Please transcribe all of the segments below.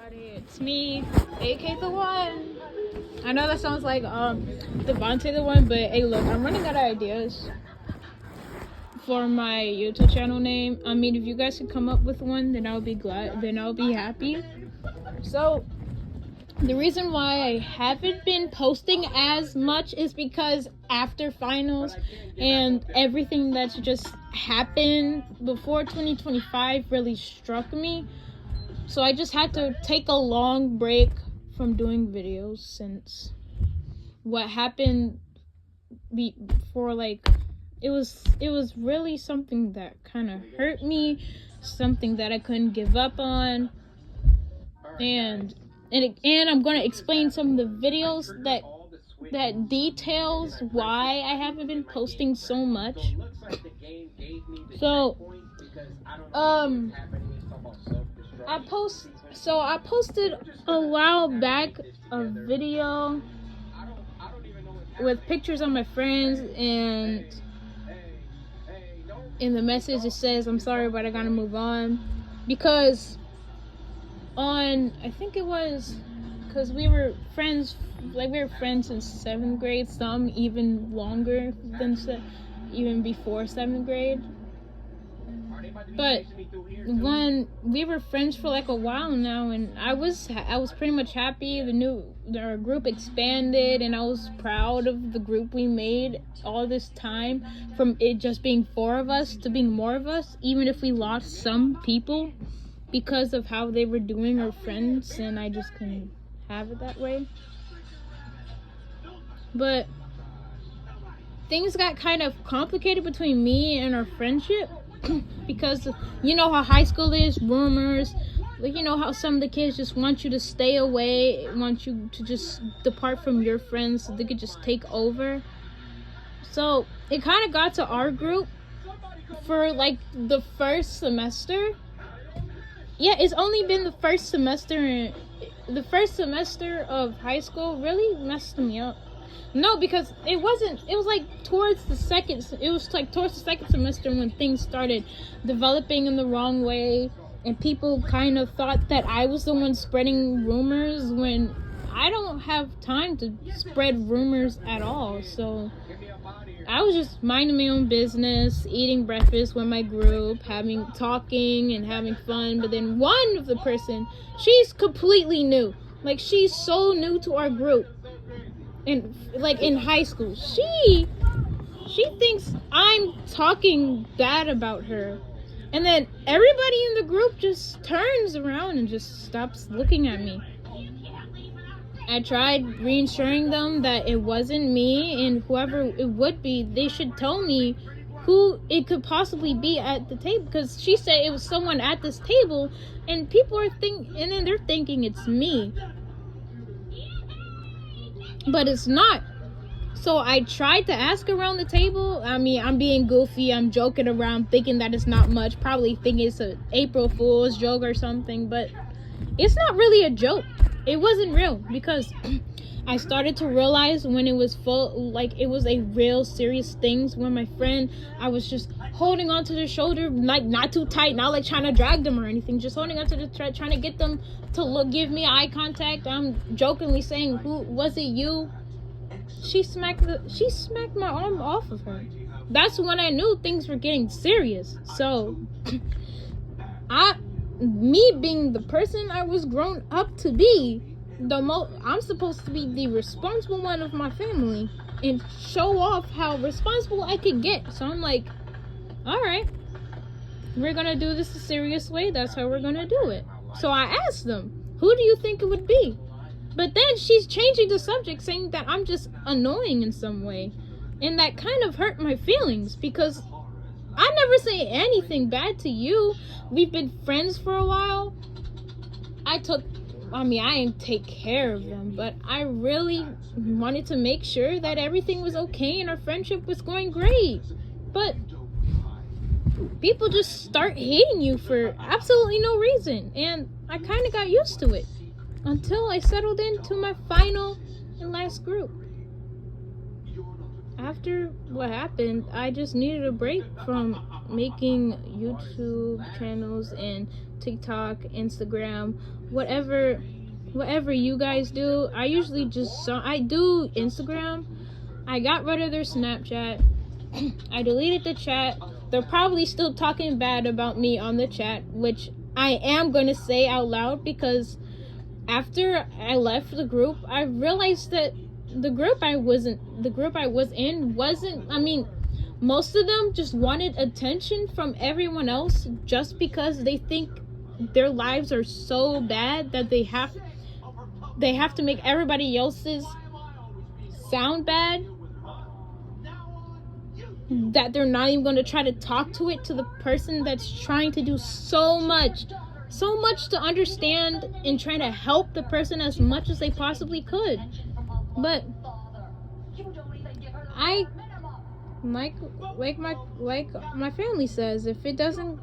everybody, it's me, AK the One. I know that sounds like Devontae the One, but hey, look, I'm running out of ideas for my YouTube channel name. I mean, if you guys could come up with one, then I'll be glad. Then I'll be happy. So the reason why I haven't been posting as much is because after finals and everything that's just happened before 2025 really struck me. So I just had to take a long break from doing videos since what happened before, like, it was really something that kind of hurt me, something that I couldn't give up on, and I'm going to explain some of the videos that details why I haven't been posting so much. So I posted a while back a video with pictures of my friends, and in the message it says, "I'm sorry, but I gotta move on," because I think it was because we were friends since 7th grade, some even longer than even before 7th grade. But when we were friends for like a while now, and I was pretty much happy. Our group expanded, and I was proud of the group we made all this time, from it just being 4 of us to being more of us, even if we lost some people because of how they were doing our friends, and I just couldn't have it that way. But things got kind of complicated between me and our friendship because you know how high school is, rumors, like, you know how some of the kids just want you to stay away, want you to just depart from your friends so they could just take over. So it kind of got to our group for like the first semester. Yeah, it's only been the first semester. The first semester of high school really messed me up. No, because it was like towards the second semester when things started developing in the wrong way, and people kind of thought that I was the one spreading rumors when I don't have time to spread rumors at all. So I was just minding my own business, eating breakfast with my group, talking and having fun. But then one of the person, she's completely new. Like, she's so new to our group. And like in high school, she thinks I'm talking bad about her. And then everybody in the group just turns around and just stops looking at me. I tried reassuring them that it wasn't me, and whoever it would be, they should tell me who it could possibly be at the table, because she said it was someone at this table, and people are they're thinking it's me. But it's not. So I tried to ask around the table. I mean, I'm being goofy, I'm joking around, thinking that it's not much, probably thinking it's an April Fool's joke or something, but it's not really a joke. It wasn't real, because I started to realize when it was it was a real serious thing. When my friend, I was just holding onto their shoulder, like not too tight, not like trying to drag them or anything, just holding onto trying to get them to give me eye contact. I'm jokingly saying, "Who was it? You?" She smacked my arm off of her. That's when I knew things were getting serious. So me being the person I was grown up to be, I'm supposed to be the responsible one of my family and show off how responsible I could get. So I'm like, all right, we're gonna do this a serious way. That's how we're gonna do it. So I asked them, who do you think it would be? But then she's changing the subject, saying that I'm just annoying in some way. And that kind of hurt my feelings, because I never say anything bad to you. We've been friends for a while. I didn't take care of them, but I really wanted to make sure that everything was okay and our friendship was going great. But people just start hating you for absolutely no reason, and I kind of got used to it until I settled into my final and last group. After what happened, I just needed a break from making YouTube channels and TikTok, Instagram, whatever you guys do. I usually I do Instagram. I got rid of their Snapchat. I deleted the chat. They're probably still talking bad about me on the chat, which I am going to say out loud, because after I left the group, I realized that the group I was in wasn't, I mean, most of them just wanted attention from everyone else just because they think their lives are so bad that they have to make everybody else's sound bad, that they're not even going to try to talk to the person that's trying to do so much to understand and trying to help the person as much as they possibly could. But like my family says, if it doesn't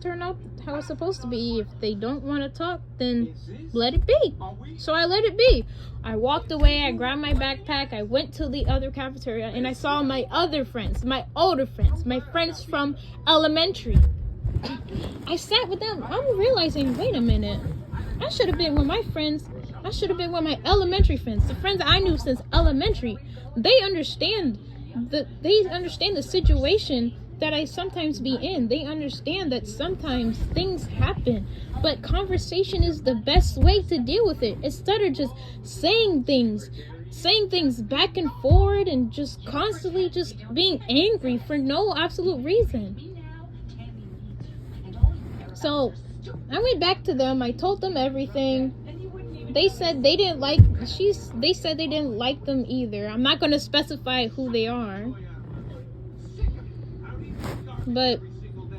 turn out how it's supposed to be, if they don't want to talk, then let it be. So I let it be. I walked away, I grabbed my backpack, I went to the other cafeteria, and I saw my other friends, my older friends, my friends from elementary. I sat with them. I'm realizing, wait a minute, I should have been with my friends. I should have been with my elementary friends, the friends I knew since elementary. They understand the situation that I sometimes be in. They understand that sometimes things happen, but conversation is the best way to deal with it, instead of just saying things back and forward and just constantly just being angry for no absolute reason. So I went back to them. I told them everything. They said they didn't like them either. I'm not going to specify who they are, but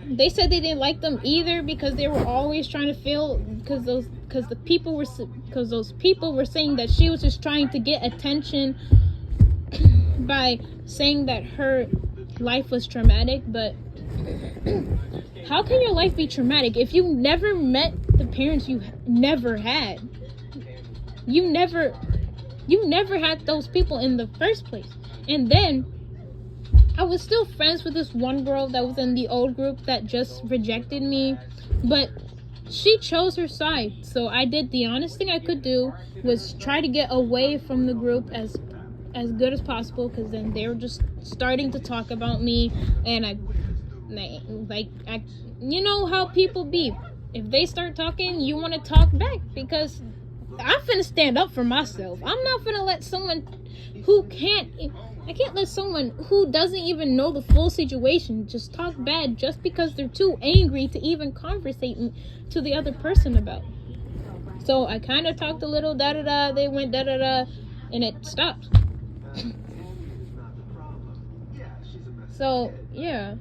they said they didn't like them either because they were always trying to feel, because those people were saying that she was just trying to get attention by saying that her life was traumatic. But how can your life be traumatic if you never met the parents you never had? You never had those people in the first place. And then I was still friends with this one girl that was in the old group that just rejected me, but she chose her side. So I did the honest thing I could do, was try to get away from the group as good as possible, because then they were just starting to talk about me, and I you know how people be. If they start talking, you want to talk back, because I'm finna stand up for myself. I'm not finna let someone I can't let someone who doesn't even know the full situation just talk bad just because they're too angry to even conversate to the other person about. So I kind of talked a little, da-da-da, they went da-da-da, and it stopped. So, yeah.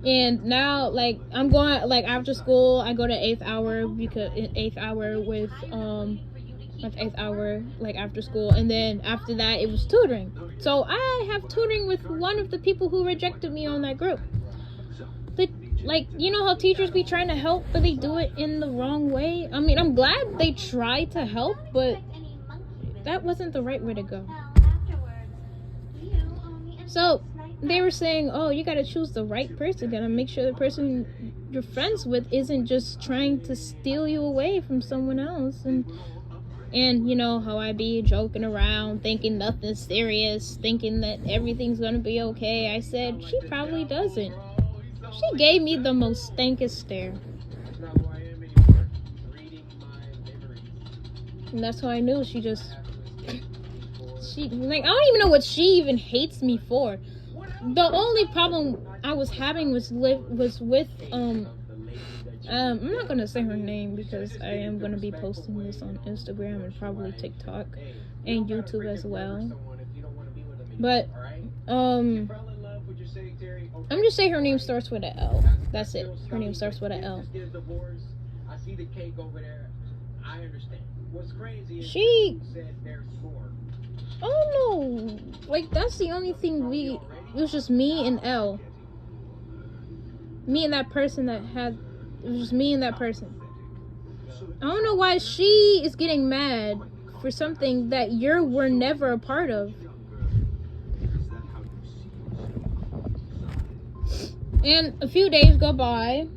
And now, like, I'm going, like, after school, I go to 8th hour, because 8th hour with, 8th hour, like, after school. And then after that, it was tutoring. So I have tutoring with one of the people who rejected me on that group. But, like, you know how teachers be trying to help, but they do it in the wrong way? I mean, I'm glad they tried to help, but that wasn't the right way to go. So they were saying, oh, you gotta choose the right person. You gotta make sure the person you're friends with isn't just trying to steal you away from someone else. And you know how I be joking around, thinking nothing's serious, thinking that everything's gonna be okay. I said, she probably doesn't. She gave me the most stankest stare. And that's how I knew she, like, I don't even know what she even hates me for. The only problem I was having was with I'm not gonna say her name, because I am gonna be posting this on Instagram and probably TikTok and YouTube as well. But I'm just saying her name starts with an L. That's it. Her name starts with an L. She, I don't know, like, that's the only thing it was just me and L. Me and that person it was just me and that person. I don't know why she is getting mad for something that we're never a part of. And a few days go by.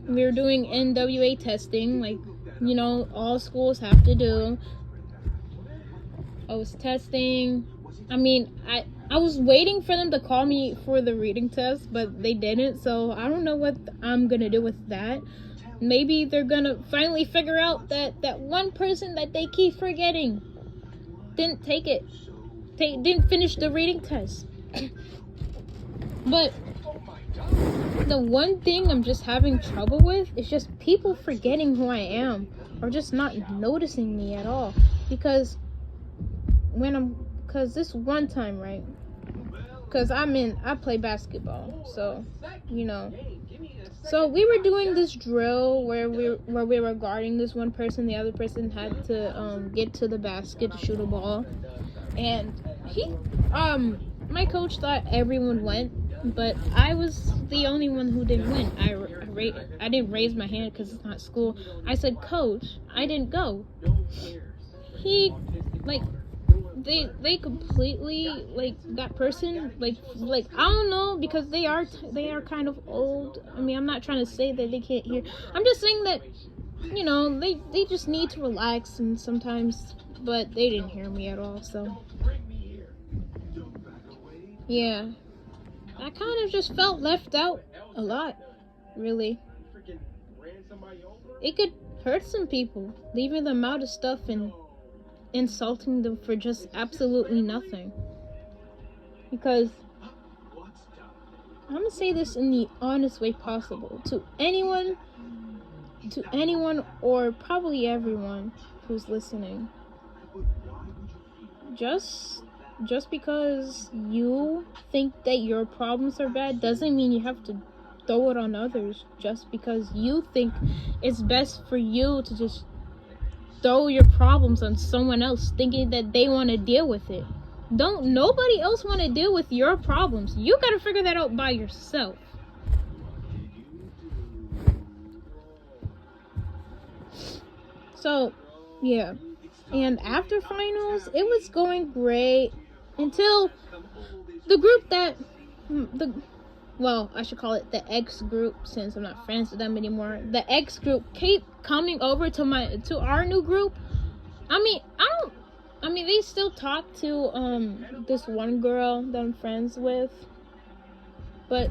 We were doing NWA testing, like, you know, all schools have to do. I was testing. I mean, I was waiting for them to call me for the reading test, but they didn't, so I don't know what I'm gonna do with that. Maybe they're gonna finally figure out that one person that they keep forgetting didn't take it. Didn't finish the reading test. But the one thing I'm just having trouble with is just people forgetting who I am or just not noticing me at all. Because this one time, right? Because I play basketball, so, you know. So we were doing this drill where we were guarding this one person. The other person had to get to the basket to shoot a ball. And my coach thought everyone went, but I was the only one who didn't win. I didn't raise my hand because it's not school. I said, "Coach, I didn't go." He, like, they completely, like, that person, like I don't know, because they are kind of old. I mean, I'm not trying to say that they can't hear. I'm just saying that, you know, they just need to relax and sometimes, but they didn't hear me at all, so. Yeah. I kind of just felt left out a lot, really. It could hurt some people, leaving them out of stuff and insulting them for just absolutely nothing. Because I'm gonna say this in the honest way possible to anyone or probably everyone who's listening. Just because you think that your problems are bad doesn't mean you have to throw it on others. Just because you think it's best for you to just throw your problems on someone else thinking that they want to deal with it. Don't nobody else want to deal with your problems. You got to figure that out by yourself. So, yeah. And after finals, it was going great until the group I should call it the X group, since I'm not friends with them anymore. The X group kept coming over to our new group. I mean, they still talk to this one girl that I'm friends with, but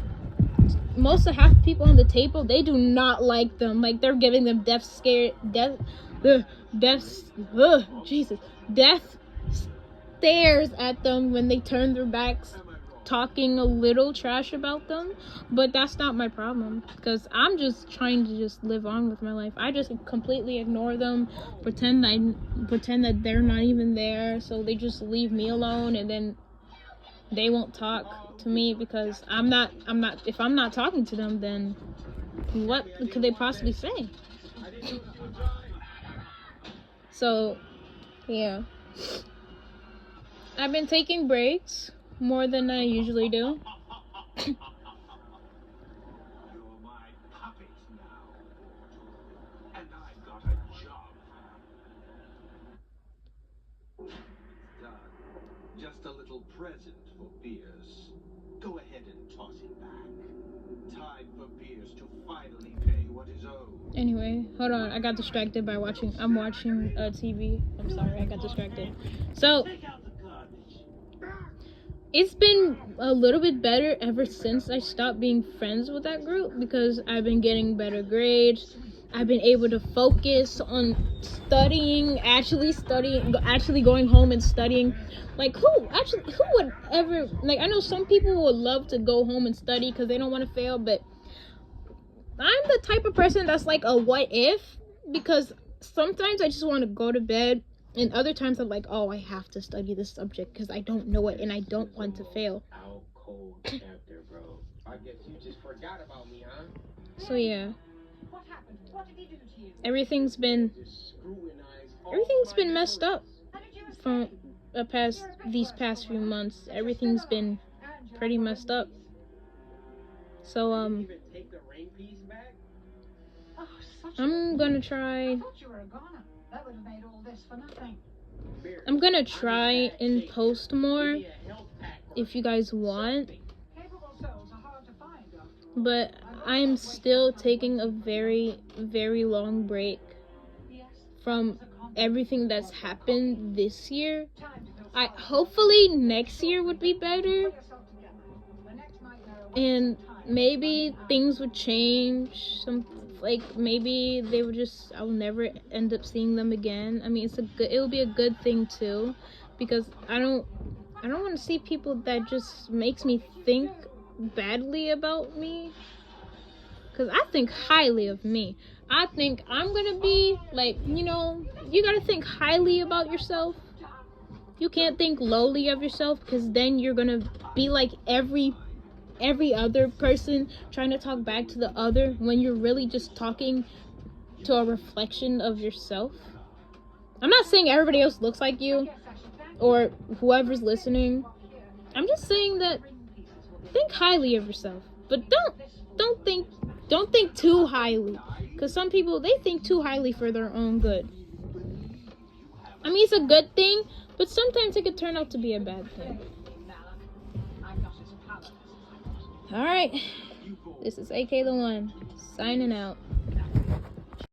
most of half the people on the table, they do not like them. Like, they're giving them death stares at them when they turn their backs, talking a little trash about them. But that's not my problem, because I'm just trying to just live on with my life. I just completely ignore them, pretend that they're not even there, so they just leave me alone, and then they won't talk to me because if I'm not talking to them, then what could they possibly say? So, yeah. I've been taking breaks more than I usually do. Just a little present for Pierce. Go ahead and toss it back. Time for Pierce to finally pay what is owed. Anyway, hold on. I got distracted by I'm watching TV. I'm sorry, I got distracted. So, it's been a little bit better ever since I stopped being friends with that group, because I've been getting better grades. I've been able to focus on studying, actually going home and studying. Like, who would ever, like, I know some people would love to go home and study because they don't want to fail, but I'm the type of person that's like a what if, because sometimes I just want to go to bed, and other times I'm like, oh, I have to study this subject because I don't know it and I don't want to fail. Cold chapter, bro. I guess you just forgot about me, huh? So yeah. What happened? What did he do to you? Everything's been messed up from these past few months. Everything's been pretty messed up. So I'm gonna try. I'm gonna try and post more if you guys want. but I'm still taking a very, very long break from everything that's happened this year. Hopefully next year would be better, and maybe things would change. Maybe they would I'll never end up seeing them again. I mean, it will be a good thing too, because I don't want to see people that just makes me think badly about me, because I think highly of me. I think I'm gonna be you gotta think highly about yourself. You can't think lowly of yourself, because then you're gonna be like every other person, trying to talk back to the other when you're really just talking to a reflection of yourself. I'm not saying everybody else looks like you or whoever's listening. I'm just saying that think highly of yourself, but don't think too highly, because some people, they think too highly for their own good. I mean, it's a good thing, but sometimes it could turn out to be a bad thing. Alright, this is AK the One, signing out.